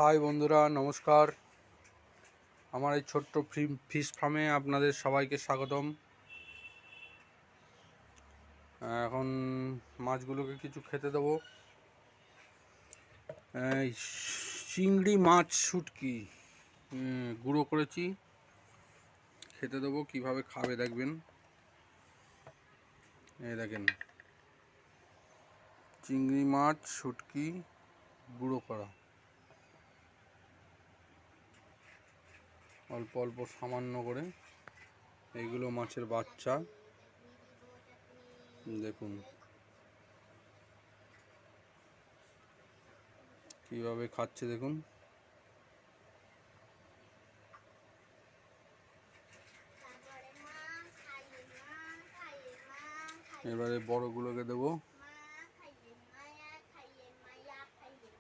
High বন্ধুরা, নমস্কার। আমার এই ছোট্ট ফিশ ফার্মে আপনাদের সবাইকে স্বাগতম। এখন মাছগুলোকে কিছু খেতে দেবো। চিংড়ি মাছ শুটকি গুঁড়ো করেছি, খেতে দেবো। কিভাবে খাবে দেখবেন। এই দেখেন, চিংড়ি মাছ শুটকি গুঁড়ো করা, অল্প অল্প সামান্য করে। এইগুলো মাছের বাচ্চা, দেখুন কিভাবে খাচ্ছে, দেখুন। এবারে বড়গুলোকে দেবো।